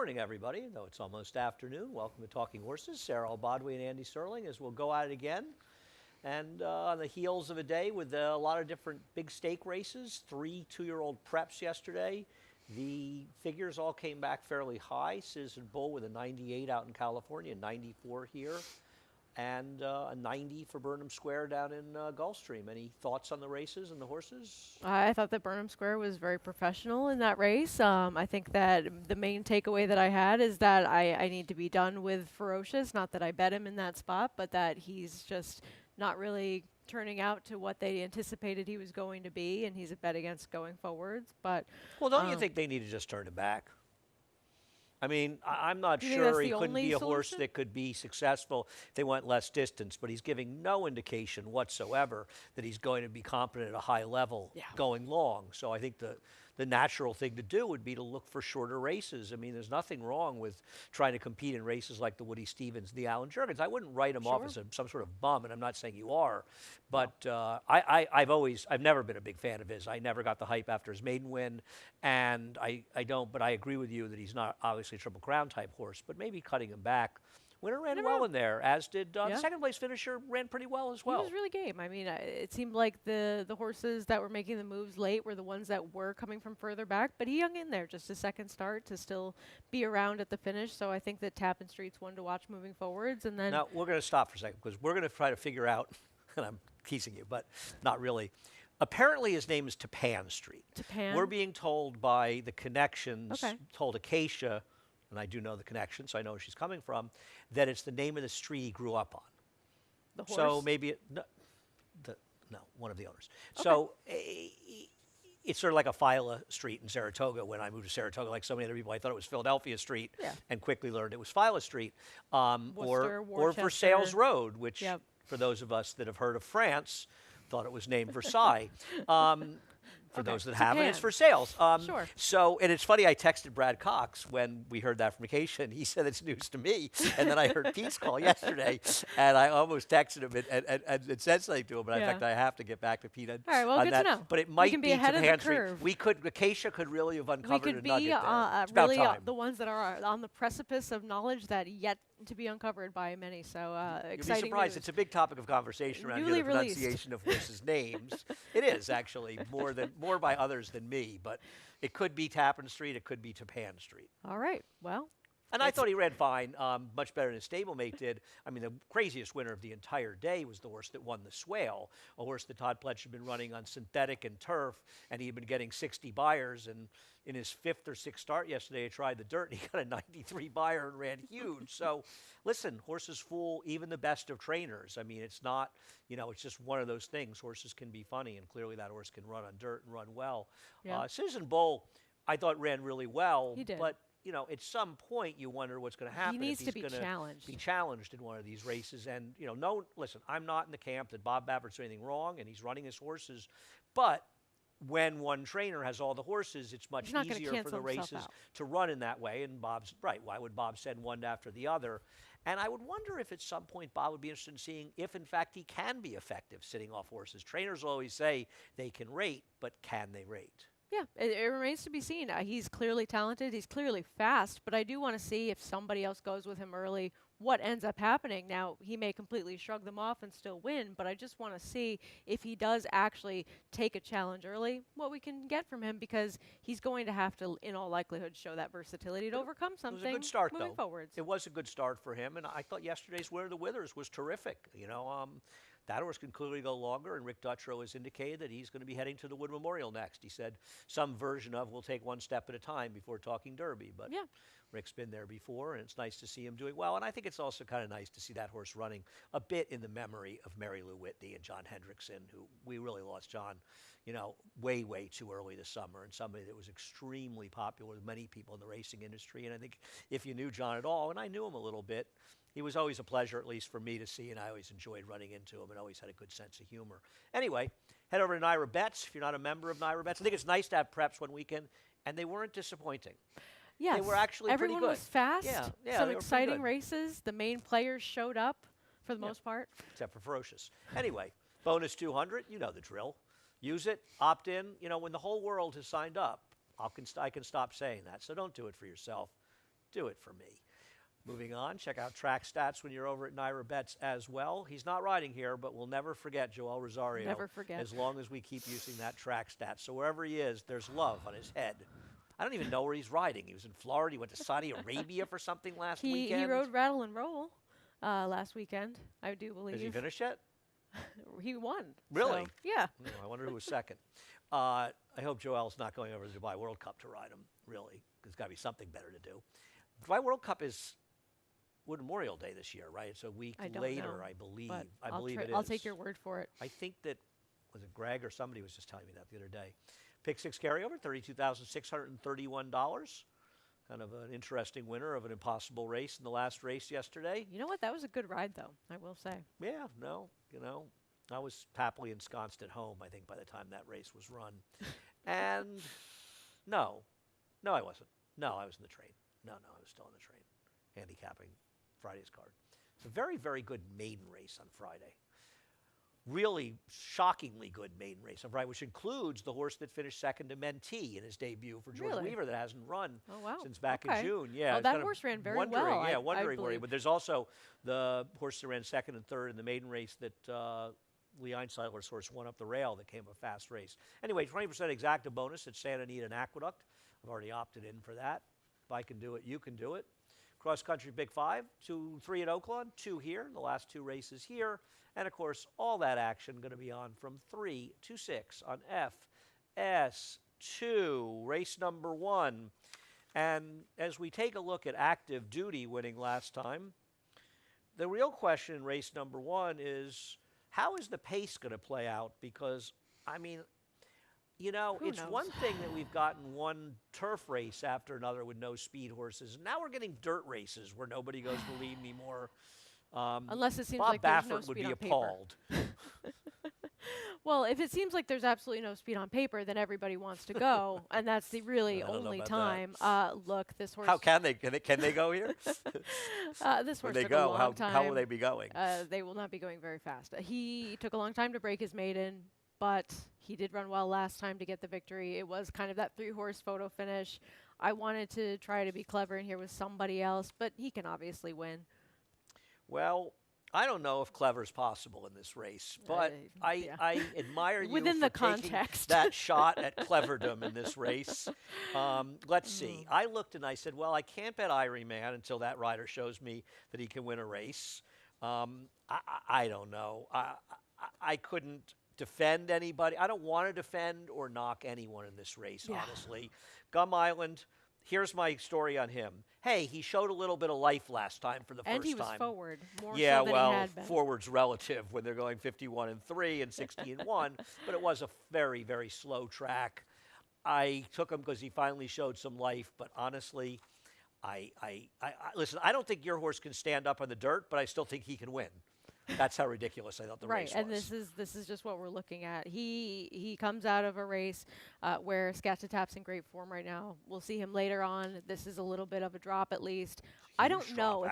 morning, everybody, though it's almost afternoon. Welcome to Talking Horses. Sarah Albadwi and Andy Sterling as we'll go at it again. And on the heels of a day with a lot of different big stake races, 3 two-year-old preps yesterday. The figures all came back fairly high. Citizen Bull with a 98 out in California, 94 here, and a 90 for Burnham Square down in Gulfstream. Any thoughts on the races and the horses? I thought that Burnham Square was very professional in that race. I think that the main takeaway that I had is that I need to be done with Ferocious. Not that I bet him in that spot, but that he's just not really turning out to what they anticipated he was going to be, and he's a bet against going forwards. But well, don't you think they need to just turn him back? I mean, I'm not sure he couldn't be a horse that could be successful if they went less distance, but he's giving no indication whatsoever that he's going to be competent at a high level going long. So I think the natural thing to do would be to look for shorter races. I mean, there's nothing wrong with trying to compete in races like the Woody Stevens, the Alan Jurgens. I wouldn't write him off as some sort of bum, and I'm not saying you are, but I've never been a big fan of his. I never got the hype after his maiden win, and but I agree with you that he's not obviously a Triple Crown type horse, but maybe cutting him back. Winner ran well in there, as did the second place finisher ran pretty well as well. He was really game. I mean, it seemed like the horses that were making the moves late were the ones that were coming from further back, but he hung in there just a second start to still be around at the finish. So I think that Tappan Street's one to watch moving forwards. And then now we're going to stop for a second because we're going to try to figure out, and I'm teasing you, but not really. Apparently his name is Tappan Street. Tappan? We're being told by the connections, told Acacia, and I do know the connection, so I know where she's coming from, that it's the name of the street he grew up on. The horse? So maybe, no, one of the owners. Okay. So it's sort of like a Phyla Street in Saratoga. When I moved to Saratoga, like so many other people, I thought it was Philadelphia Street and quickly learned it was Phyla Street. Or Versailles Road, which for those of us that have heard of France, thought it was named Versailles. For those that haven't, it's for sales. Sure. So, and it's funny, I texted Brad Cox when we heard that from Acacia, and he said it's news to me. And then I heard Pete's call yesterday, and I almost texted him and said something to him. But in fact, I have to get back to Pete on, all right, well, good that. To know. But it might be ahead of the curve. We could, Acacia could really have uncovered a nugget there. We could be really the ones that are on the precipice of knowledge that yet to be uncovered by many. So exciting. You'll be surprised. News. It's a big topic of conversation around the pronunciation of horses' names. It is actually more by others than me, but it could be Tappan Street, it could be Tappan Street. All right, well. And I thought he ran fine, much better than his stablemate did. I mean, the craziest winner of the entire day was the horse that won the Swale, a horse that Todd Pletch had been running on synthetic and turf, and he had been getting 60 buyers. And in his 5th or 6th start yesterday, he tried the dirt, and he got a 93 buyer and ran huge. So, listen, horses fool even the best of trainers. I mean, it's not, it's just one of those things. Horses can be funny, and clearly that horse can run on dirt and run well. Yeah. Citizen Bull, I thought ran really well. He did. But at some point you wonder what's going to happen. He needs if to he's be challenged. Be challenged in one of these races. And, listen, I'm not in the camp that Bob Baffert's doing anything wrong, and he's running his horses. But when one trainer has all the horses, it's much easier for the races to run in that way. And Bob's right. Why would Bob send one after the other? And I would wonder if at some point Bob would be interested in seeing if, in fact, he can be effective sitting off horses. Trainers always say they can rate, but can they rate? Yeah, it remains to be seen. He's clearly talented. He's clearly fast, but I do want to see if somebody else goes with him early, what ends up happening. Now, he may completely shrug them off and still win, but I just want to see if he does actually take a challenge early, what we can get from him, because he's going to have to, in all likelihood, show that versatility to overcome something. It was a good start, moving forwards. It was a good start for him, and I thought yesterday's winner, the Withers, was terrific. That horse can clearly go longer, and Rick Dutrow has indicated that he's going to be heading to the Wood Memorial next. He said some version of we'll take one step at a time before talking Derby, but Rick's been there before, and it's nice to see him doing well. And I think it's also kind of nice to see that horse running a bit in the memory of Mary Lou Whitney and John Hendrickson, who we really lost John, way, way too early this summer, and somebody that was extremely popular with many people in the racing industry. And I think if you knew John at all, and I knew him a little bit, he was always a pleasure, at least for me to see, and I always enjoyed running into him and always had a good sense of humor. Anyway, head over to NYRA Bets if you're not a member of NYRA Bets. I think it's nice to have preps one weekend, and they weren't disappointing. Yes. They were actually Everyone pretty good. was fast. Yeah, some exciting races. The main players showed up for the most part. Except for Ferocious. Anyway, bonus 200, you know the drill. Use it, opt in. When the whole world has signed up, I can stop saying that. So don't do it for yourself. Do it for me. Moving on, check out track stats when you're over at NYRA Bets as well. He's not riding here, but we'll never forget Joel Rosario. Never forget. As long as we keep using that track stat. So wherever he is, there's love on his head. I don't even know where he's riding. He was in Florida. He went to Saudi Arabia for something last weekend. He rode Rattle and Roll last weekend, I do believe. Has he finished yet? He won. Really? So, yeah. I wonder who was second. I hope Joel's not going over to the Dubai World Cup to ride him, really. There's got to be something better to do. Dubai World Cup is Wood Memorial Day this year, right? It's a week later, know, I believe. but I believe it is. I'll take your word for it. I think that, was it Greg or somebody was just telling me that the other day. Pick six carryover, $32,631. Kind of an interesting winner of an impossible race in the last race yesterday. You know what? That was a good ride, though, I will say. Yeah, no, I was happily ensconced at home, I think, by the time that race was run. And no, I wasn't. No, I was in the train. No, I was still in the train, handicapping Friday's card. It's a very, very good maiden race on Friday. Really shockingly good maiden race on Friday, which includes the horse that finished second to Mentee in his debut for George Weaver that hasn't run since back in June. Yeah, that horse ran very well. Yeah, wondering where he. But there's also the horse that ran second and third in the maiden race that Lee Einsiedler's horse won up the rail that came a fast race. Anyway, 20% exacta bonus at Santa Anita and Aqueduct. I've already opted in for that. If I can do it, you can do it. Cross country Big Five, 2-3 at Oaklawn, 2 here, the last 2 races here. And of course, all that action going to be on from 3 to 6 on FS2, race number 1. And as we take a look at Active Duty winning last time, the real question in race number 1 is, how is the pace going to play out? Because, I mean, it's one thing that we've gotten one turf race after another with no speed horses. Now we're getting dirt races where nobody goes to lead me more. Unless it seems Bob like there's Baffert no would speed be on appalled. Well, if it seems like there's absolutely no speed on paper, then everybody wants to go, and that's the really only time. Look, this horse. How can they? Can they go here? This horse when they took go, a long time. how will they be going? They will not be going very fast. He took a long time to break his maiden, but he did run well last time to get the victory. It was kind of that 3-horse photo finish. I wanted to try to be clever in here with somebody else, but he can obviously win. Well, I don't know if clever is possible in this race, but I admire you within for the context. taking that shot at cleverdom in this race. Let's see. I looked and I said, well, I can't bet Irie Man until that rider shows me that he can win a race. I don't know. I couldn't defend anybody. I don't want to defend or knock anyone in this race, honestly. Gum Island, here's my story on him. Hey, he showed a little bit of life last time for the first time. And he was forward, more yeah, so than well, he had been. Forward's relative when they're going 51-3 and 60-1, but it was a very, very slow track. I took him because he finally showed some life, but honestly, listen, I don't think your horse can stand up on the dirt, but I still think he can win. That's how ridiculous I thought the race was. Right, and this is just what we're looking at. He comes out of a race where Scatchetap's in great form right now. We'll see him later on. This is a little bit of a drop at least. I don't know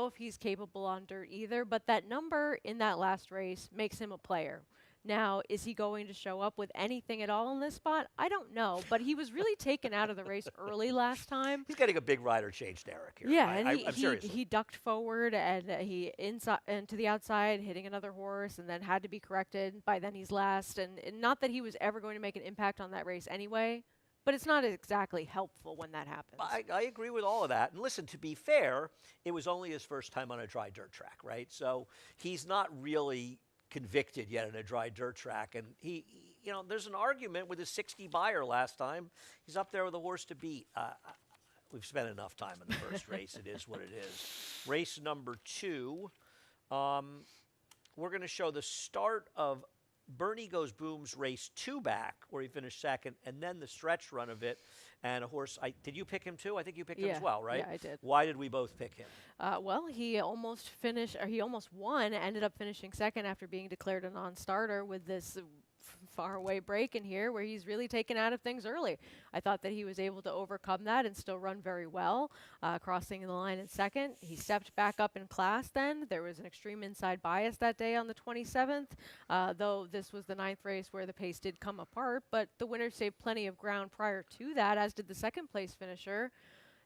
if he's capable on dirt either, but that number in that last race makes him a player. Now, is he going to show up with anything at all in this spot? I don't know, but he was really taken out of the race early last time. He's getting a big rider change, Derek. Here. Yeah, and he ducked forward and he inside and to the outside, hitting another horse, and then had to be corrected. By then, he's last, and not that he was ever going to make an impact on that race anyway. But it's not exactly helpful when that happens. I agree with all of that. And listen, to be fair, it was only his first time on a dry dirt track, right? So he's not really convicted yet in a dry dirt track. And he there's an argument with his 60 buyer last time. He's up there with a horse to beat. We've spent enough time in the first race. It is what it is. Race number 2, we're going to show the start of Bernie Goes Boom's race 2 back, where he finished second, and then the stretch run of it. And a horse, did you pick him too? I think you picked him as well, right? Yeah, I did. Why did we both pick him? Well, he almost won, ended up finishing second after being declared a non-starter with this faraway break in here where he's really taken out of things early. I thought that he was able to overcome that and still run very well, crossing the line in second. He stepped back up in class then. There was an extreme inside bias that day on the 27th, though this was the 9th race where the pace did come apart, but the winner saved plenty of ground prior to that, as did the second place finisher.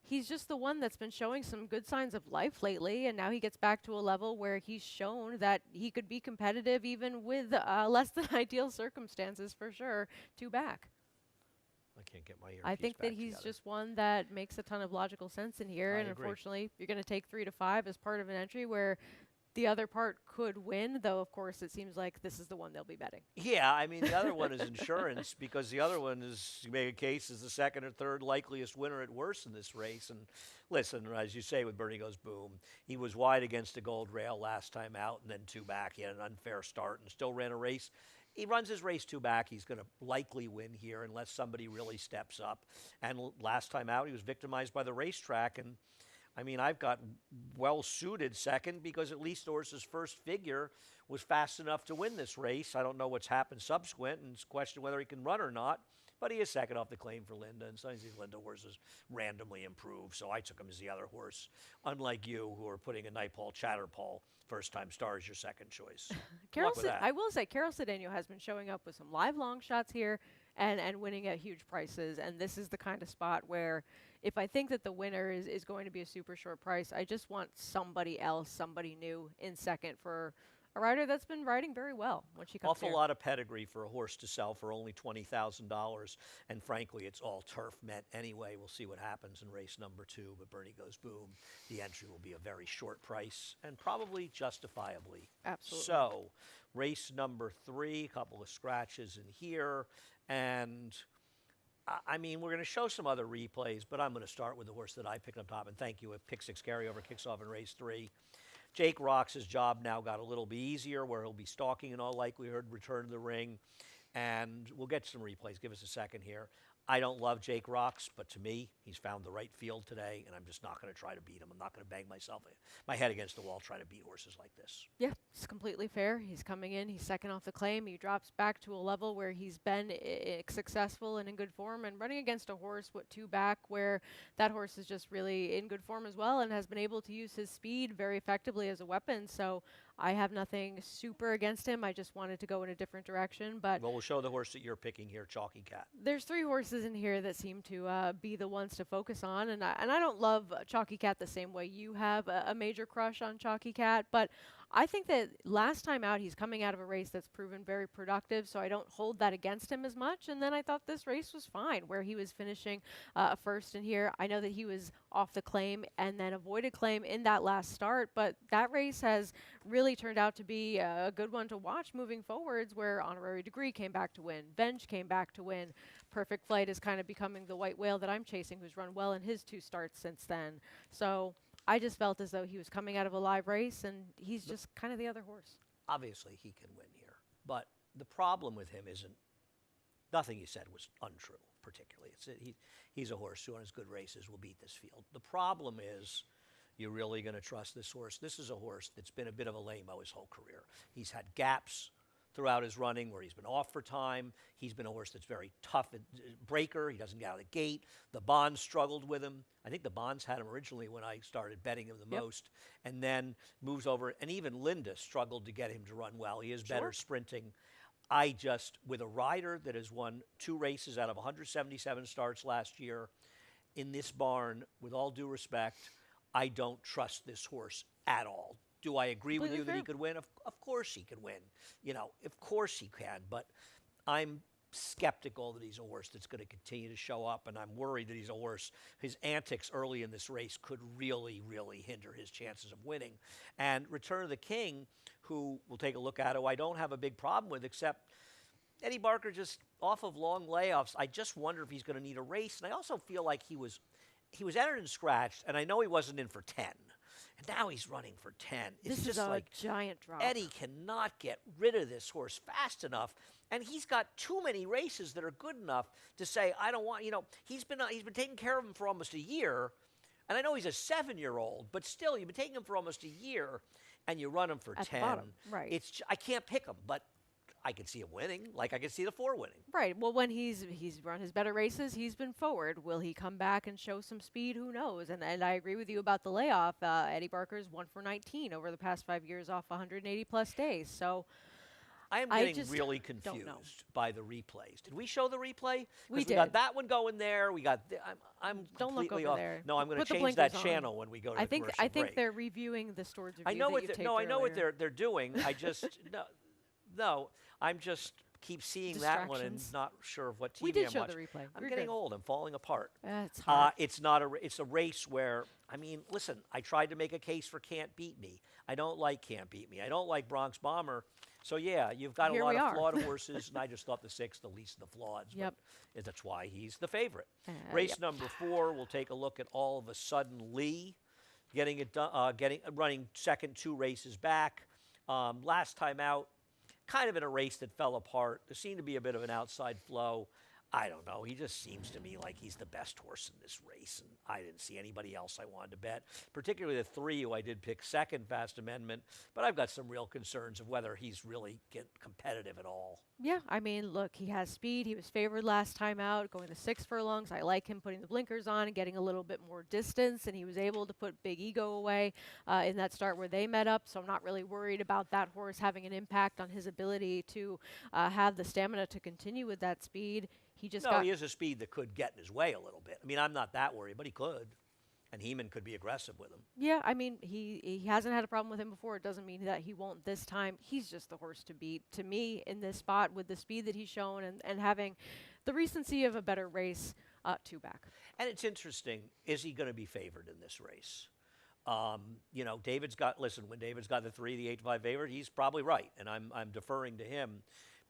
he's just the one that's been showing some good signs of life lately, and now he gets back to a level where he's shown that he could be competitive even with less than ideal circumstances for sure. Two back. I can't get my I earpiece think that back he's together. just one that makes a ton of logical sense in here, I and agree. unfortunately, you're going to take 3 to 5 as part of an entry where the other part could win, though, of course, it seems like this is the one they'll be betting. Yeah, I mean, the other one is insurance because the other one is, you make a case, is the second or third likeliest winner at worst in this race. And listen, as you say, with Bernie Goes Boom, he was wide against a gold rail last time out and then two back. He had an unfair start and still ran a race. He runs his race two back. He's going to likely win here unless somebody really steps up. And last time out, he was victimized by the racetrack. And I mean, I've got well suited second because at least the horse's first figure was fast enough to win this race. I don't know what's happened subsequent, and it's a question whether he can run or not. But he is second off the claim for Linda, and sometimes these Linda horses randomly improve. So I took him as the other horse, unlike you, who are putting a Nightpaw Chatterpaw first-time star as your second choice. Good luck with that. I will say, Carol Cedeno has been showing up with some live long shots here and winning at huge prices. And this is the kind of spot where if I think that the winner is going to be a super short price, I just want somebody else, somebody new in second for a rider that's been riding very well when she comes Awful here. lot of pedigree for a horse to sell for only $20,000, and frankly, it's all turf meant anyway. We'll see what happens in race number 2, but Bernie Goes Boom. The entry will be a very short price, and probably justifiably. Absolutely. So, race number 3, a couple of scratches in here, and I mean, we're going to show some other replays, but I'm going to start with the horse that I picked up top, and thank you. A pick 6 carryover kicks off in race 3. Jake Rox's job now got a little bit easier, where he'll be stalking in all likelihood, return to the ring, and we'll get some replays. Give us a second here. I don't love Jake Rox, but to me, he's found the right field today, and I'm just not going to try to beat him. I'm not going to bang my head against the wall trying to beat horses like this. Yeah, it's completely fair. He's coming in. He's second off the claim. He drops back to a level where he's been successful and in good form, and running against a horse with two back, where that horse is just really in good form as well and has been able to use his speed very effectively as a weapon. So I have nothing super against him. I just wanted to go in a different direction. But Well, we'll show the horse that you're picking here, Chalky Cat. there's 3 horses in here that seem to be the ones to focus on, and I don't love Chalky Cat the same way you have a major crush on Chalky Cat, but I think that last time out he's coming out of a race that's proven very productive, so I don't hold that against him as much. And then I thought this race was fine, where he was finishing first in here. I know that he was off the claim and then avoided claim in that last start, but that race has really turned out to be a good one to watch moving forwards, where Honorary Degree came back to win, Venge came back to win. Perfect Flight is kind of becoming the white whale that I'm chasing, who's run well in his 2 starts since then. So I just felt as though he was coming out of a live race, and he's just kind of the other horse. Obviously, he can win here, but the problem with him isn't, nothing he said was untrue, particularly. He's a horse who on his good races will beat this field. The problem is, you're really going to trust this horse? This is a horse that's been a bit of a lame-o his whole career. He's had gaps throughout his running where he's been off for time. He's been a horse that's very tough at breaker. He doesn't get out of the gate. The Bonds struggled with him. I think the Bonds had him originally when I started betting him the most, and then moves over. And even Linda struggled to get him to run well. He is better sprinting. I just, with a rider that has won 2 races out of 177 starts last year in this barn, with all due respect, I don't trust this horse at all. Do I agree with you that he could win? Of course he can win. You know, of course he can. But I'm skeptical that he's a horse that's going to continue to show up, and I'm worried that he's a horse. His antics early in this race could really, really hinder his chances of winning. And Return of the King, who we'll take a look at, who I don't have a big problem with, except Eddie Barker just off of long layoffs. I just wonder if he's going to need a race. And I also feel like he was entered and scratched, and I know he wasn't in for 10. And now he's running for 10. It's This just is a like giant drop. Eddie cannot get rid of this horse fast enough, and he's got too many races that are good enough to say, I don't want, you know, he's been taking care of him for almost a year, and I know he's a 7-year-old, but still, you've been taking him for almost a year, and you run him for At 10. the bottom, right. I can't pick him, but I can see him winning, like I can see the 4 winning. Right. Well, when he's run his better races, he's been forward. Will he come back and show some speed? Who knows? And I agree with you about the layoff. Eddie Barker's 1 for 19 over the past 5 years off 180 plus days. So I am I getting just really don't know. confused by the replays. Did we show the replay? We Because we got did. that one going there. We got. I'm Don't look completely over off. there. No, I'm going to Put the change that blinkers on. channel when we go to I the think commercial I think break. they're reviewing the storage I review know that what you they're, taped no, I know what earlier. they're doing. I just no. I'm just keep seeing that one and Distractions. not sure of what TV We did I'm show watching. the replay. I'm We're getting good. old. I'm falling apart. It's hard. It's not a. It's a race where I mean, listen. I tried to make a case for Can't Beat Me. I don't like Can't Beat Me. I don't like Bronx Bomber. So yeah, you've got Here a lot we of are. flawed horses, and I just thought the 6th the least of the flawed. Yep. But that's why he's the favorite. Race Yep. number 4. We'll take a look at All of a Sudden Lee, getting it done, running second 2 races back. Last time out, kind of in a race that fell apart. There seemed to be a bit of an outside flow. I don't know. He just seems to me like he's the best horse in this race, and I didn't see anybody else I wanted to bet, particularly the 3 who I did pick second, Fast Amendment. But I've got some real concerns of whether he's really competitive at all. Yeah, I mean, look, he has speed. He was favored last time out, going the 6 furlongs. I like him putting the blinkers on and getting a little bit more distance, and he was able to put Big Ego away in that start where they met up. So I'm not really worried about that horse having an impact on his ability to have the stamina to continue with that speed. He just No, got he is a speed that could get in his way a little bit. I mean, I'm not that worried, but he could. And Heeman could be aggressive with him. Yeah, I mean, he hasn't had a problem with him before. It doesn't mean that he won't this time. He's just the horse to beat, to me, in this spot with the speed that he's shown and having the recency of a better race 2 back. And it's interesting, is he going to be favored in this race? You know, when David's got the 3, the 8-5 favorite, he's probably right, and I'm deferring to him.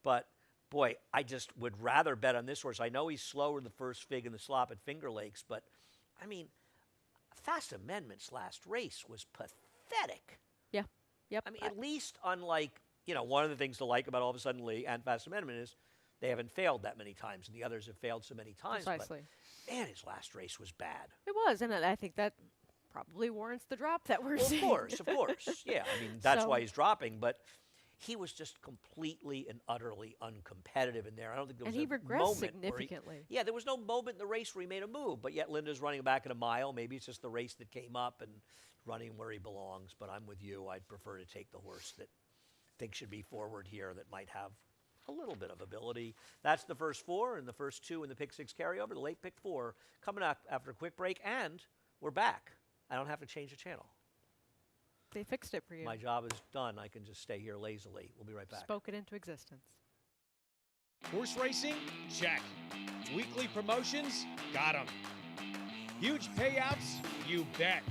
But boy, I just would rather bet on this horse. I know he's slower in the first fig in the slop at Finger Lakes, but I mean, Fast Amendment's last race was pathetic. Yeah, yep. I mean, at least unlike, you know, one of the things to like about All of a Sudden Lee and Fast Amendment is they haven't failed that many times, and the others have failed so many times. Precisely. But man, his last race was bad. It was, and I think that probably warrants the drop that we're Well, seeing. of course. Yeah, I mean, that's So- why he's dropping, but he was just completely and utterly uncompetitive in there. I don't think there was And he a regressed moment significantly. yeah, there was no moment in the race where he made a move, but yet Linda's running back in a mile. Maybe it's just the race that came up and running where he belongs, but I'm with you. I'd prefer to take the horse that I think should be forward here that might have a little bit of ability. That's the first 4, and the first 2 in the pick 6 carryover. The late pick 4 coming up after a quick break, and we're back. I don't have to change the channel. They fixed it for you. My job is done. I can just stay here lazily. We'll be right back. Spoke it into existence. Horse racing? Check. Weekly promotions? Got 'em. Huge payouts? You bet.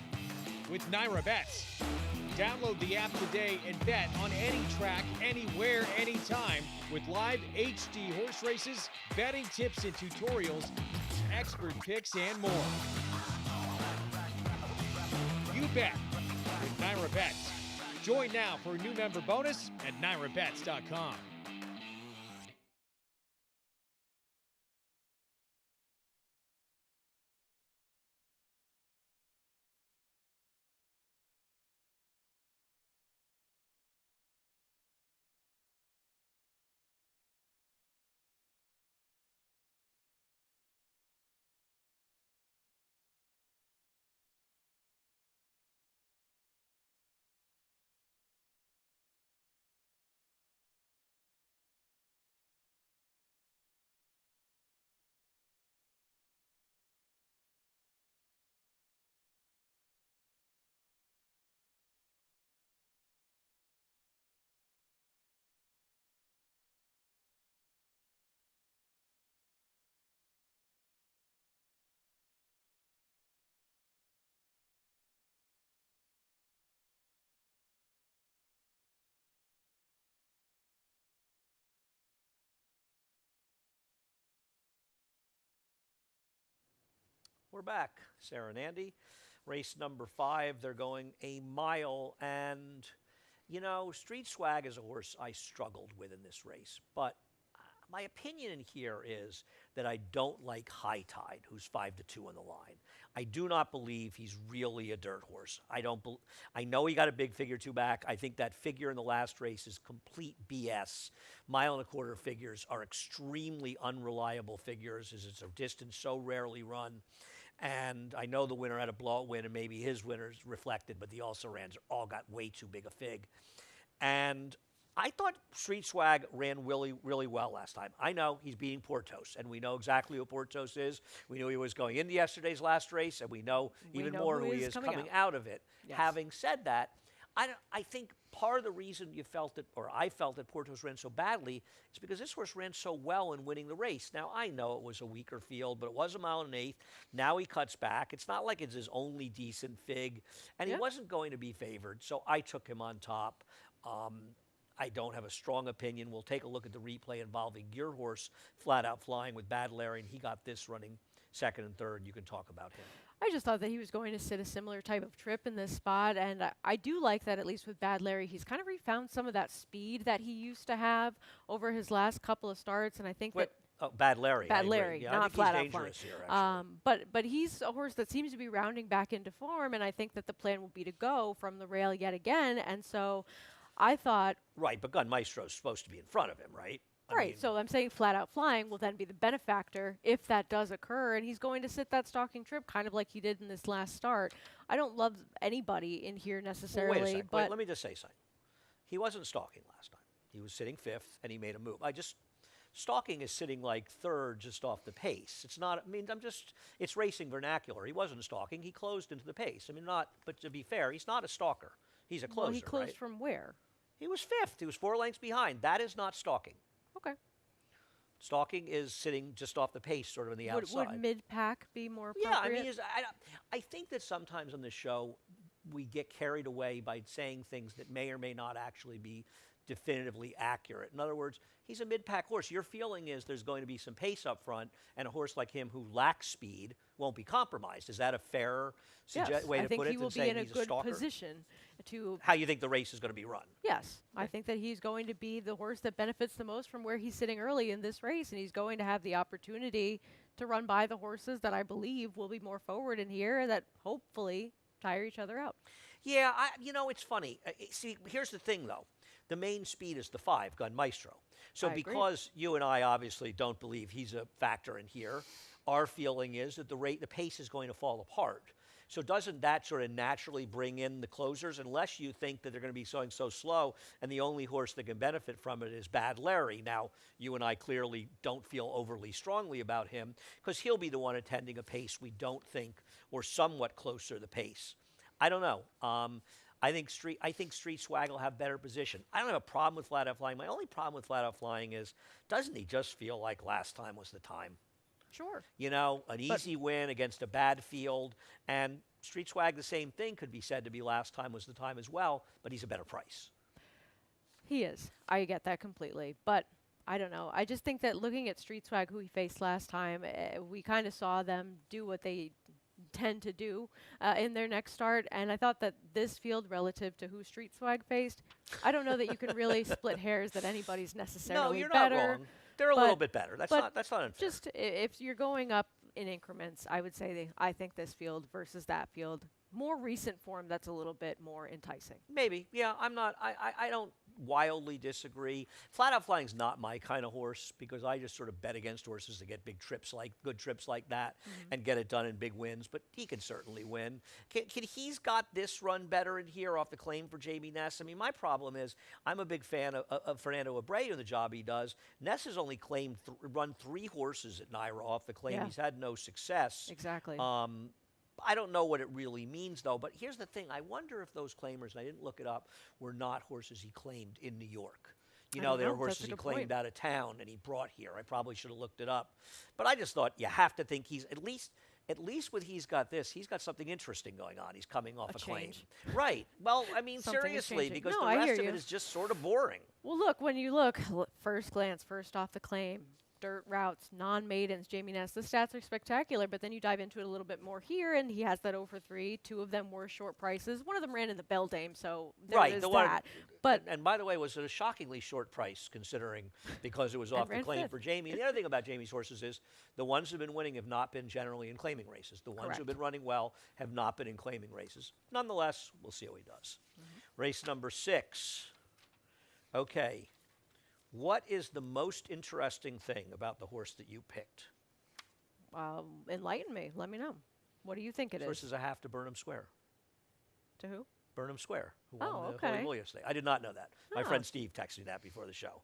With NYRA Bets. Download the app today and bet on any track, anywhere, anytime with live HD horse races, betting tips and tutorials, expert picks, and more. You bet with NYRA Bets. Join now for a new member bonus at NYRABets.com. We're back. Sarah and Andy. Race number 5. They're going a mile. And, you know, Street Swag is a horse I struggled with in this race. But my opinion in here is that I don't like High Tide, who's 5-2 on the line. I do not believe he's really a dirt horse. I know he got a big figure 2 back. I think that figure in the last race is complete BS. 1.25 mile figures are extremely unreliable figures, as it's a distance so rarely run. And I know the winner had a blowout win, and maybe his winners reflected, but the also-rans all got way too big a fig. And I thought Street Swag ran really, really well last time. I know he's beating Portos, and we know exactly who Portos is. We knew he was going into yesterday's last race, and we know even more who he is coming out of it. Yes. Having said that, I think part of the reason you felt it, or I felt that Portos ran so badly, is because this horse ran so well in winning the race. Now, I know it was a weaker field, but it was a mile and an eighth. Now he cuts back. It's not like it's his only decent fig, and he wasn't going to be favored, so I took him on top. I don't have a strong opinion. We'll take a look at the replay involving your horse, Flat Out Flying with Bad Larry, and he got this running second and third. You can talk about him. I just thought that he was going to sit a similar type of trip in this spot, and I do like that, at least with Bad Larry, he's kind of refound some of that speed that he used to have over his last couple of starts, and I think that... Oh, Bad Larry. Bad Larry, yeah, not I think Flat he's Out dangerous Flying. here, actually. But he's a horse that seems to be rounding back into form, and I think that the plan will be to go from the rail yet again, and so I thought... Right, but Gun Maestro's supposed to be in front of him, right? I mean, so I'm saying Flat Out Flying will then be the benefactor if that does occur, and he's going to sit that stalking trip kind of like he did in this last start. I don't love anybody in here necessarily, well, wait a second. but... Wait, let me just say something. He wasn't stalking last time. He was sitting fifth, and he made a move. Stalking is sitting like third just off the pace. It's not, it's racing vernacular. He wasn't stalking. He closed into the pace. But to be fair, he's not a stalker. He's a closer, Well, he closed right? from where? He was fifth. He was 4 lengths behind. That is not stalking. Okay. Stalking is sitting just off the pace, sort of on the outside. Would mid-pack be more Yeah, appropriate? I think that sometimes on this show we get carried away by saying things that may or may not actually be definitively accurate. In other words, he's a mid-pack horse. Your feeling is there's going to be some pace up front, and a horse like him who lacks speed won't be compromised. Is that a fair way to put it? I think he will be in a good position to... How you think the race is going to be run? Yes. Okay. I think that he's going to be the horse that benefits the most from where he's sitting early in this race, and he's going to have the opportunity to run by the horses that I believe will be more forward in here that hopefully tire each other out. Yeah, it's funny. See, here's the thing, though. The main speed is the 5, Gun Maestro. So because you and I obviously don't believe he's a factor in here, our feeling is that the pace is going to fall apart. So doesn't that sort of naturally bring in the closers, unless you think that they're going to be going so slow and the only horse that can benefit from it is Bad Larry? Now, you and I clearly don't feel overly strongly about him because he'll be the one attending a pace we don't think, or somewhat closer the pace. I don't know. I think Street Swag will have better position. I don't have a problem with Flat Out Flying. My only problem with Flat Out Flying is, doesn't he just feel like last time was the time? Sure. An easy win against a bad field. And Street Swag, the same thing could be said to be last time was the time as well, but he's a better price. He is. I get that completely. But I don't know. I just think that looking at Street Swag, who he faced last time, we kind of saw them do what they tend to do in their next start, and I thought that this field relative to who Street Swag faced, I don't know that you can really split hairs that anybody's necessarily No, you're better. not wrong. They're a little bit better. That's not unfair. Just if you're going up in increments, I would say I think this field versus that field, more recent form, that's a little bit more enticing. Maybe. Yeah, I don't wildly disagree. Flat Out Flying's not my kind of horse because I just sort of bet against horses that get good trips like that and get it done in big wins, but he can certainly win. He's got this run better in here off the claim for Jamie Ness. I mean, my problem is I'm a big fan of Fernando Abreu and the job he does. Ness has only run 3 horses at NYRA off the claim. Yeah. He's had no success. Exactly. I don't know what it really means, though. But here's the thing. I wonder if those claimers, and I didn't look it up, were not horses he claimed in New York. They were horses he claimed out of town and he brought here. I probably should have looked it up. But I just thought you have to think he's at least with he's got something interesting going on. He's coming off a claim. Right. Well, I mean, seriously, because the rest of it is just sort of boring. Well, look, when you look, first glance, first off the claim, dirt routes, non-maidens, Jamie Ness, the stats are spectacular, but then you dive into it a little bit more here, and he has that over 3. 2 of them were short prices. One of them ran in the Beldame, so there is that. And by the way, was it a shockingly short price considering because it was off the claim for Jamie. And the other thing about Jamie's horses is the ones who have been winning have not been generally in claiming races. The ones who have been running well have not been in claiming races. Nonetheless, we'll see how he does. Race number 6. Okay. What is the most interesting thing about the horse that you picked? Enlighten me. Let me know. What do you think it is? This horse is a half to Burnham Square. To who? Burnham Square, who won Oh, the okay. Holy Bull yesterday. I did not know that. My Huh. friend Steve texted me that before the show.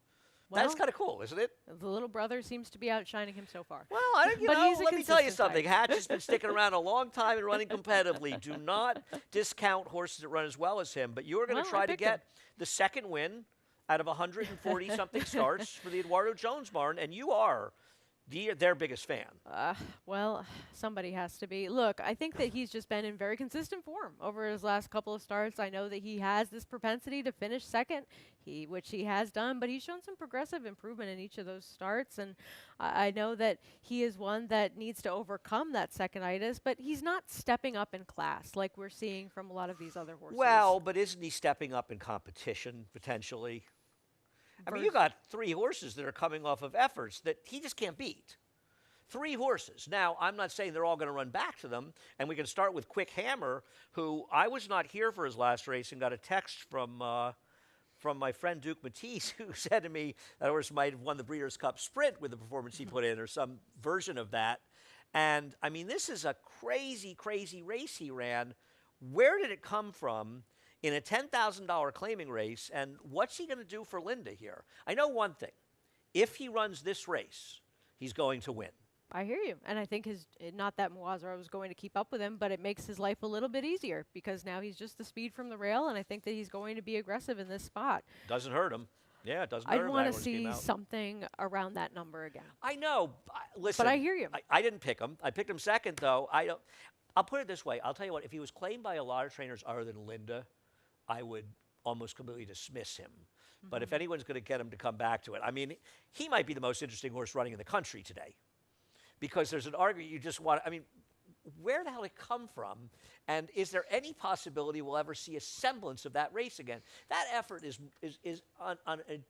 Well, That's kind of cool, isn't it? the little brother seems to be outshining him so far. Well, But he's a let me tell you consistent something. type. Hatch has been sticking around a long time and running competitively. Do not discount horses that run as well as him. But you're going Well, to I try to picked him. get the second win out of 140-something starts for the Eduardo Jones barn, and you are their biggest fan. Well, somebody has to be. Look, I think that he's just been in very consistent form over his last couple of starts. I know that he has this propensity to finish second, which he has done, but he's shown some progressive improvement in each of those starts. And I know that he is one that needs to overcome that second-itis, but he's not stepping up in class like we're seeing from a lot of these other horses. Well, but isn't he stepping up in competition potentially? I mean, you got 3 horses that are coming off of efforts that he just can't beat. 3 horses. Now, I'm not saying they're all going to run back to them, and we can start with Quick Hammer, who I was not here for his last race and got a text from my friend Duke Matisse, who said to me that horse might have won the Breeders' Cup Sprint with the performance he put in, or some version of that. And, I mean, this is a crazy, crazy race he ran. Where did it come from? In a $10,000 claiming race, and what's he going to do for Linda here? I know one thing. If he runs this race, he's going to win. I hear you. And I think not that Moazara was going to keep up with him, but it makes his life a little bit easier because now he's just the speed from the rail, and I think that he's going to be aggressive in this spot. Doesn't hurt him. Yeah, it doesn't hurt I'd him. want That to horse came see out. something around that number again. I know. Listen. But I hear you. I didn't pick him. I picked him second, though. I'll put it this way. I'll tell you what. If he was claimed by a lot of trainers other than Linda, I would almost completely dismiss him. But if anyone's going to get him to come back to it, I mean, he might be the most interesting horse running in the country today. Because there's an argument you just want. I mean, where the hell did it come from? And is there any possibility we'll ever see a semblance of that race again? That effort is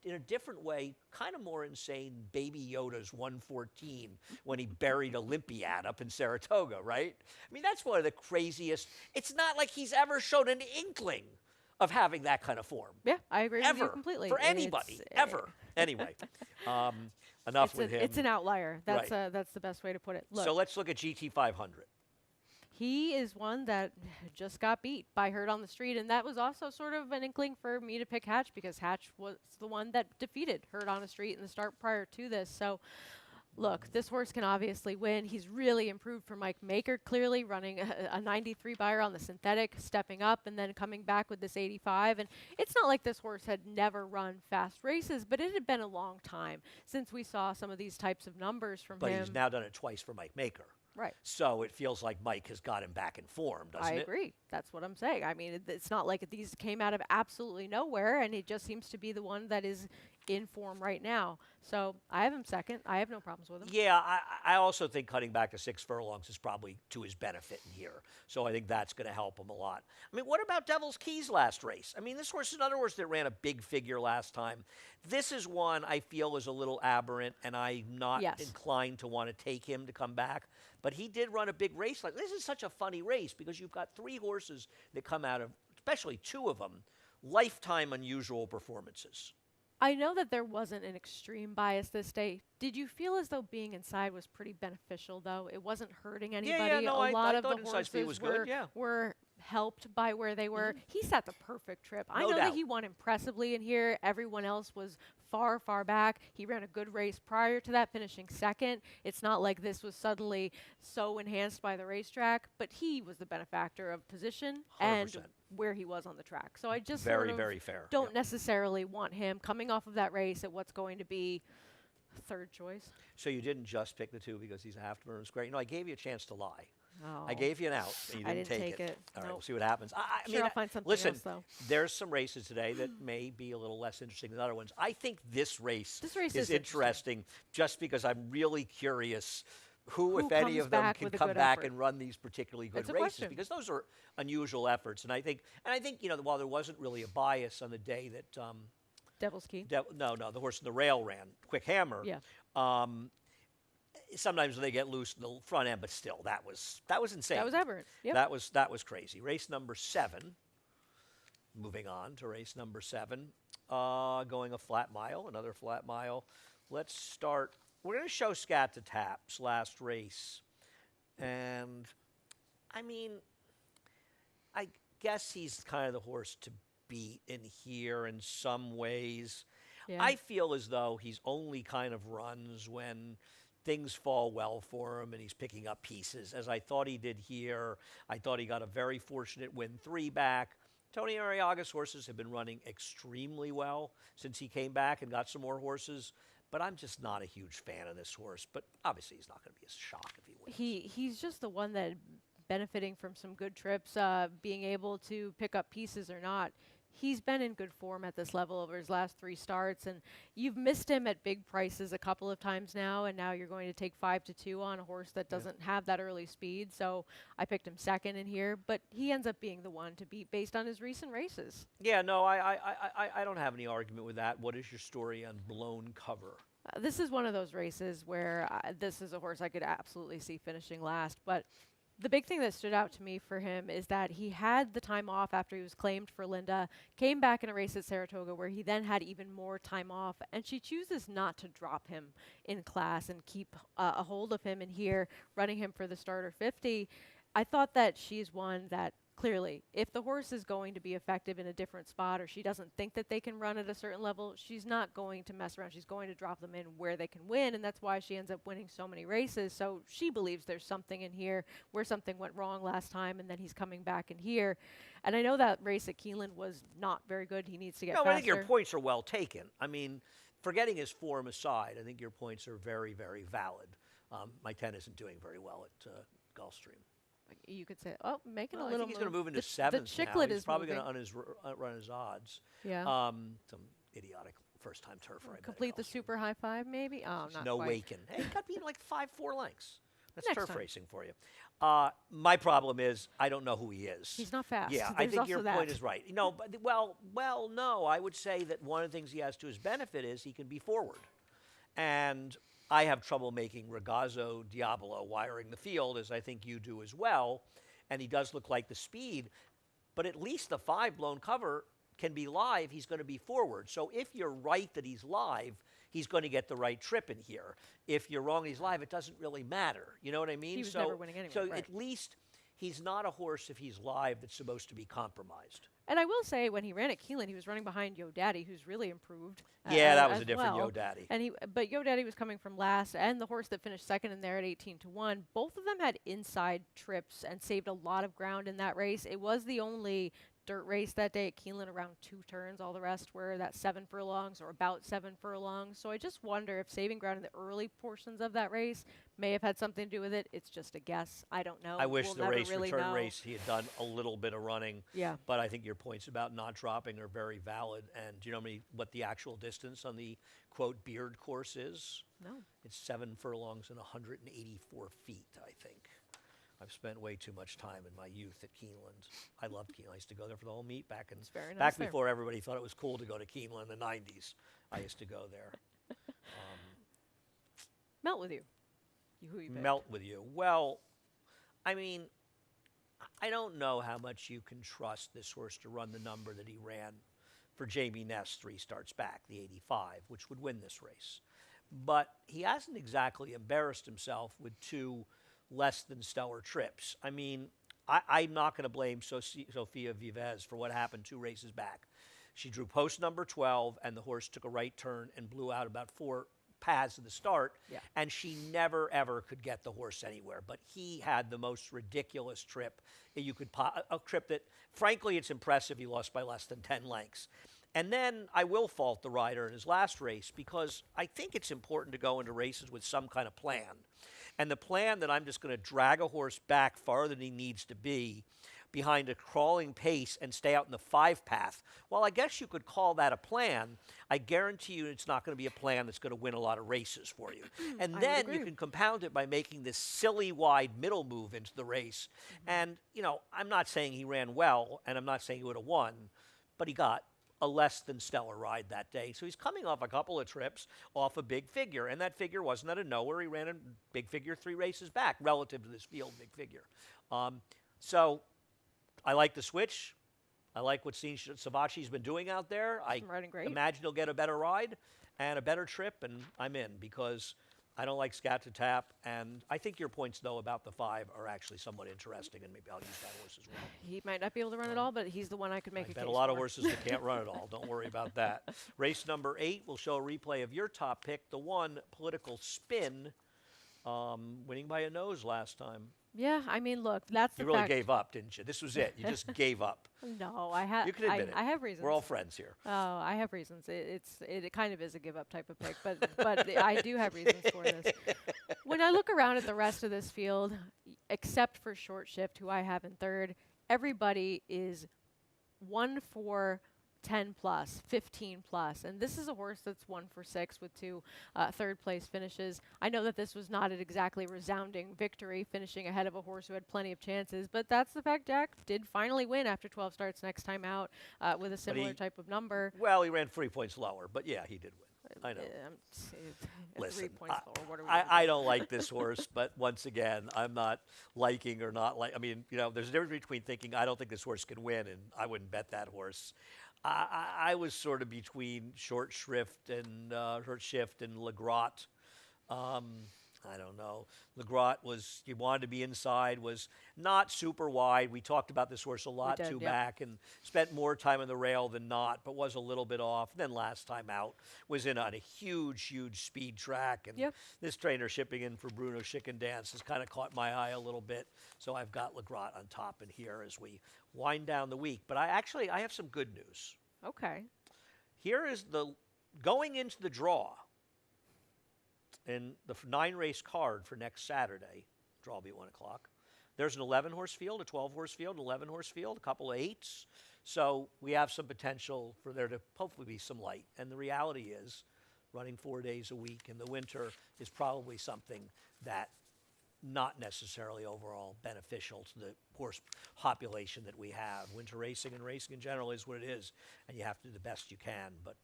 in a different way, kind of more insane Baby Yoda's 114 when he buried Olympiad up in Saratoga, right? I mean, that's one of the craziest. It's not like he's ever shown an inkling of having that kind of form. Yeah, I agree with you Ever. completely. For anybody, ever. Anyway, enough with him. It's an outlier. That's Right. that's the best way to put it. Look, So let's look at GT 500. he is one that just got beat by Herd on the Street, and that was also sort of an inkling for me to pick Hatch because Hatch was the one that defeated Herd on the Street in the start prior to this. So, look, this horse can obviously win. He's really improved for Mike Maker, clearly running a 93 buyer on the synthetic, stepping up and then coming back with this 85. And it's not like this horse had never run fast races, but it had been a long time since we saw some of these types of numbers from But him. he's now done it twice for Mike Maker. Right. So it feels like Mike has got him back in form, doesn't I it? agree. That's what I'm saying. I mean, it's not like these came out of absolutely nowhere, and it just seems to be the one that is in form right now. So I have him second. I have no problems with him. Yeah, I also think cutting back to 6 furlongs is probably to his benefit in here. So I think that's going to help him a lot. I mean, what about Devil's Keys last race? I mean, this horse is another horse that ran a big figure last time. This is one I feel is a little aberrant, and I'm not inclined to want to take him to come back. But he did run a big race. Like this is such a funny race because you've got 3 horses that come out of, especially 2 of them, lifetime unusual performances. I know that there wasn't an extreme bias this day. Did you feel as though being inside was pretty beneficial, though? It wasn't hurting anybody. Yeah, no, a lot I of the thought inside speed was horses good, yeah. were helped by where they were. He set the perfect trip. I No know doubt. that he won impressively in here. Everyone else was far, far back. He ran a good race prior to that, finishing second. It's not like this was suddenly so enhanced by the racetrack, but he was the benefactor of position 100%. and where he was on the track. So I just Very, sort of very fair. don't necessarily want him coming off of that race at what's going to be third choice. So you didn't just pick the 2 because he's a half to Burnham Square. You know, I gave you a chance to lie. Oh. I gave you an out, and you I didn't didn't take take it. All right, Nope. we'll see what happens. I Sure, mean, I'll find something listen, else, though. there's some races today that may be a little less interesting than other ones. I think this race is interesting just because I'm really curious who if Who any comes of them back can with a come good back effort? and run these particularly good It's a races question. because those are unusual efforts. And I think you know while there wasn't really a bias on the day that Devil's Key. no, the horse in the rail ran, Quick Hammer. Yeah. Sometimes they get loose in the front end, but still, that was insane. That was aberrant. Yep. That was crazy. Race number 7. Moving on to race number 7, going a flat mile, another flat mile. Let's start. We're going to show Scat to Taps last race, and I mean, guess he's kind of the horse to beat in here in some ways. Yeah. I feel as though he's only kind of runs when things fall well for him and he's picking up pieces, as I thought he did here. I thought he got a very fortunate win 3 back. Tony Arriaga's horses have been running extremely well since he came back and got some more horses, but I'm just not a huge fan of this horse. But obviously he's not going to be a shock if he wins. He's just the one that benefiting from some good trips, being able to pick up pieces or not. He's been in good form at this level over his last 3 starts, and you've missed him at big prices a couple of times now, and now you're going to take 5-2 on a horse that doesn't have that early speed. So I picked him second in here, but he ends up being the one to beat based on his recent races. Yeah, no, I don't have any argument with that. What is your story on Blown Cover? This is one of those races where this is a horse I could absolutely see finishing last, but the big thing that stood out to me for him is that he had the time off after he was claimed for Linda, came back in a race at Saratoga where he then had even more time off, and she chooses not to drop him in class and keep a hold of him in here, running him for the starter 50. I thought that she's one that clearly, if the horse is going to be effective in a different spot or she doesn't think that they can run at a certain level, she's not going to mess around. She's going to drop them in where they can win, and that's why she ends up winning so many races. So she believes there's something in here where something went wrong last time, and then he's coming back in here. And I know that race at Keeneland was not very good. He needs to get faster. I think your points are well taken. I mean, forgetting his form aside, I think your points are very, very valid. My 10 isn't doing very well at Gulfstream. You could say, oh, make it a I little. think he's going to move into the 7th now. Chiclet He's is probably moving. going to run his odds. Yeah. Some idiotic first-time turfer. I bet, at Complete the Gulfstream. super high 5, maybe. Oh, not No quite. Waken. Hey, got beaten like 5-4 lengths. That's Next turf time. racing for you. My problem is I don't know who he is. He's not fast. Yeah, I There's think your also point that. is right. No, but no. I would say that one of the things he has to his benefit is he can be forward, and I have trouble making Ragazzo Diabolo wiring the field, as I think you do as well. And he does look like the speed, but at least the 5 Blown Cover can be live. He's going to be forward. So if you're right that he's live, he's going to get the right trip in here. If you're wrong, he's live. It doesn't really matter. You know what I mean? He was never winning anyway. So right. at least he's not a horse if he's live that's supposed to be compromised. And I will say, when he ran at Keeneland, he was running behind Yo Daddy, who's really improved. Yeah, that was as a different well. Yo Daddy. And but Yo Daddy was coming from last, and the horse that finished second in there at 18-1. Both of them had inside trips and saved a lot of ground in that race. It was the only dirt race that day at Keeneland, around 2 turns. All the rest were that 7 furlongs or about 7 furlongs. So I just wonder if saving ground in the early portions of that race may have had something to do with it. It's just a guess. I don't know. I wish We'll the never race really return know. race he had done a little bit of running. Yeah. But I think your points about not dropping are very valid. And do you know what the actual distance on the quote beard course is? No. It's 7 furlongs and 184 feet, I think. I've spent way too much time in my youth at Keeneland. I loved Keeneland. I used to go there for the whole meet back very nice back there. before everybody thought it was cool to go to Keeneland in the 90s. I used to go there. Melt with you. Who you picked? Melt with you. Well, I mean, I don't know how much you can trust this horse to run the number that he ran for Jamie Ness 3 starts back, the 85, which would win this race. But he hasn't exactly embarrassed himself with 2 less than stellar trips. I mean, I'm not going to blame Sofia Vives for what happened 2 races back. She drew post number 12, and the horse took a right turn and blew out about 4 paths at the start, and she never, ever could get the horse anywhere. But he had the most ridiculous trip. You could a trip that, frankly, it's impressive he lost by less than 10 lengths. And then I will fault the rider in his last race, because I think it's important to go into races with some kind of plan. And the plan that I'm just going to drag a horse back farther than he needs to be behind a crawling pace and stay out in the 5 path, well, I guess you could call that a plan. I guarantee you it's not going to be a plan that's going to win a lot of races for you. And then you can compound it by making this silly wide middle move into the race. And, you know, I'm not saying he ran well, and I'm not saying he would have won, but he got a less than stellar ride that day. So he's coming off a couple of trips off a big figure, and that figure wasn't out of nowhere. He ran a big figure 3 races back relative to this field big figure. So I like the switch. I like what Savachi's been doing out there. I riding great. imagine he'll get a better ride and a better trip, and I'm in, because I don't like Scat to Tap, and I think your points, though, about the 5 are actually somewhat interesting, and maybe I'll use that horse as well. He might not be able to run it all, but he's the one I could make I a bet case a lot of for. horses that can't run it all. Don't worry about that. Race number 8 will show a replay of your top pick, the 1 Political Spin, winning by a nose last time. Yeah, I mean, look, that's the You really fact. gave up, didn't you? This was it. You just gave up. No, I have. You can admit it. I have reasons. We're all friends here. Oh, I have reasons. It kind of is a give up type of pick, but I do have reasons for this. When I look around at the rest of this field, except for Short Shift, who I have in third, everybody is 1 for 10 plus, 15 plus, and this is a horse that's 1 for 6 with 2 third place finishes. I know that this was not an exactly resounding victory, finishing ahead of a horse who had plenty of chances, but that's the fact. Jack did finally win after 12 starts next time out with a similar type of number. Well, he ran 3 points lower, but yeah, he did win. I know. Listen, 3 points lower. What are we I don't like this horse, but once again, I'm not liking or not like. I mean, you know, there's a difference between thinking I don't think this horse can win, and I wouldn't bet that horse. I was sort of between Short Shift and Legrot. I don't know. Legrot he wanted to be inside, was not super wide. We talked about this horse a lot back and spent more time on the rail than not, but was a little bit off. And then last time out was in on a huge, huge speed track. And this trainer shipping in for Bruno Schickendance has kind of caught my eye a little bit. So I've got Legrot on top in here as we wind down the week. But I have some good news. Okay. Here is going into the draw. In the 9-race card for next Saturday, draw will be at 1 o'clock. There's an 11-horse field, a 12-horse field, an 11-horse field, a couple of 8s. So we have some potential for there to hopefully be some light. And the reality is, running 4 days a week in the winter is probably something that not necessarily overall beneficial to the horse population that we have. Winter racing and racing in general is what it is, and you have to do the best you can. But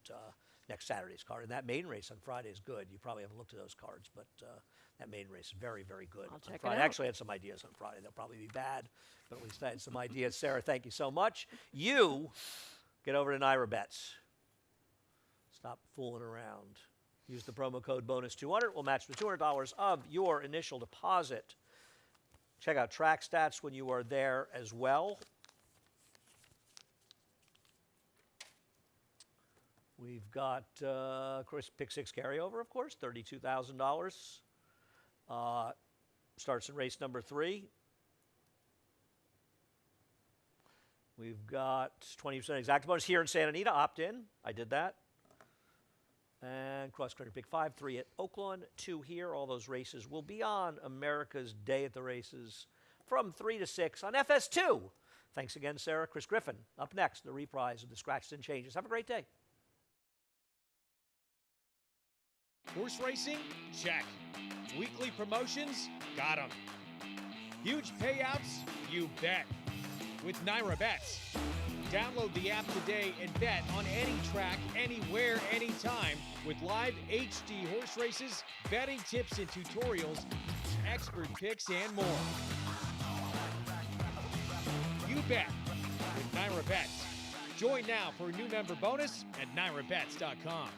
next Saturday's card, and that main race on Friday is good. You probably haven't looked at those cards, but that main race is very, very good. I'll check it out. I actually had some ideas on Friday. They'll probably be bad, but at least I had some ideas. Sarah, thank you so much. You get over to NYRA Bets. Stop fooling around. Use the promo code BONUS200. We'll match the $200 of your initial deposit. Check out track stats when you are there as well. We've got Chris pick 6 carryover, of course, $32,000. Starts in race number 3. We've got 20% exact bonus here in Santa Anita. Opt in. I did that. And cross country pick 5, 3 at Oaklawn, 2 here. All those races will be on America's Day at the Races from 3 to 6 on FS2. Thanks again, Sarah. Chris Griffin. Up next, the reprise of the Scratches and Changes. Have a great day. Horse racing? Check. Weekly promotions? Got 'em. Huge payouts? You bet. With NYRA Bets. Download the app today and bet on any track, anywhere, anytime with live HD horse races, betting tips and tutorials, expert picks, and more. You bet with NYRA Bets. Join now for a new member bonus at NYRABets.com.